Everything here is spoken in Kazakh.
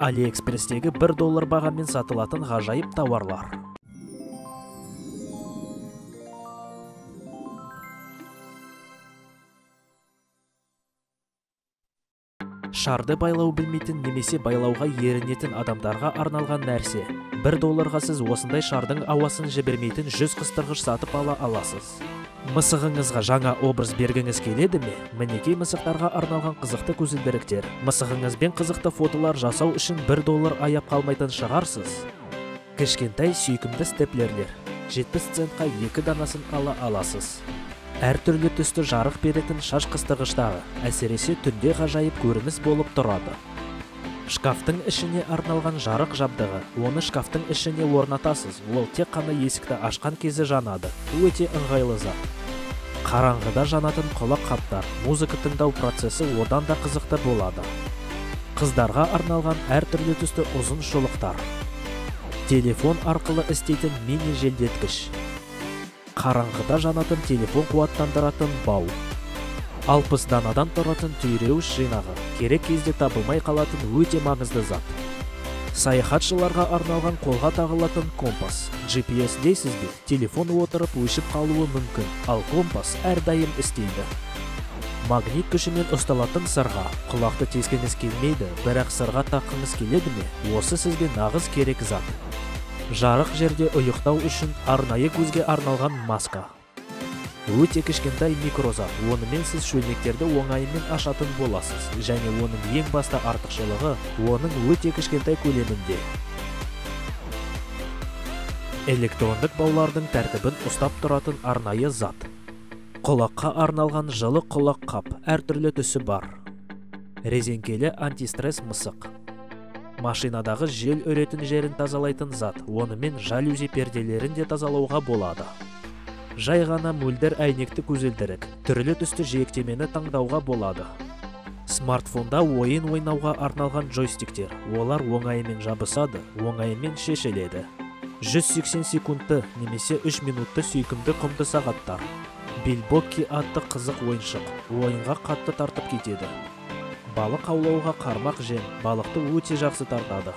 AliExpress'тегі $1 бағамен сатылатын ғажайып тауарлар. Шарды байлау білмейтін немесе байлауға ерінетін адамдарға арналған нәрсе. $1-ға сіз осындай шардың ауасын жібермейтін 100 қыстырғыш сатып ала аласыз. Мысығыңызға жаңа образ бергіңіз келеді ме? Мінекей мысықтарға арналған қызықты көзілдіріктер. Мысығыңызбен қызықты фотолар жасау үшін $1 аяп қалмайтын шығарсыз. Кішкентай сүйкімді степлерлер. 70 центқа 2 данасын ала аласыз. Әртүрлі түсті жарық беретін шаш қыстырғыштағы, әсіресе түнде ғажайып көрініс болып тұрады. Шкафтың ішіне арналған жарық жабдығы. Оны шкафтың ішіне орнатасыз. Ол тек қана есікті ашқан кезі жанады. Өте ыңғайлы зат. Қараңғыда жанатын құлақ қаптар. Музыка тыңдау процесі одан да қызықты болады. Қыздарға арналған әртүрлі түсті ұзын шұлықтар. Телефон арқылы істейтін мини желдеткіш. Қараңғыда жанатын телефон қуаттандыратын бау. 60 данадан тұратын түйреуіш жинағы. Керек кезде табылмай қалатын өте маңызды зат. Саяхатшыларға арналған қолға тағылатын компас. GPS дейсіз бе? Телефон отырып өшіп қалуы мүмкін, ал компас әрдайым істейді. Магнит күшімен ұсталатын сырға. Құлақты тескіңіз келмейді, бірақ сырға таққыңыз келеді ме? Осы сізге нағыз керек зат. Жарық жерде ұйықтау үшін арнайы көзге арналған маска. Өте кішкентай микрозат. Онымен сіз шөлмектерді оңайымен ашатын боласыз. Және оның ең басты артықшылығы оның өте кішкентай көлемінде. Электрондық баулардың тәртібін ұстап тұратын арнайы зат. Құлаққа арналған жылы құлақ қап. Әртүрлі түсі бар. Резеңкелі антистресс мысық. Машинадағы жел өретін жерін тазалайтын зат. Онымен жалюзи перделерін де тазалауға болады. Жай ғана мөлдір әйнекті көзілдірік. Түрлі түсті жиектемені таңдауға болады. Смартфонда ойын ойнауға арналған джойстиктер. Олар оңайымен жабысады, оңайымен шешіледі. 180 секундты немесе 3 минутты сүйкімді құмды сағаттар. Билбокки атты қызық ойыншық. Ойынға қатты тартып кетеді. Балық аулауға қармақ жем, балықты өте жақсы тартады.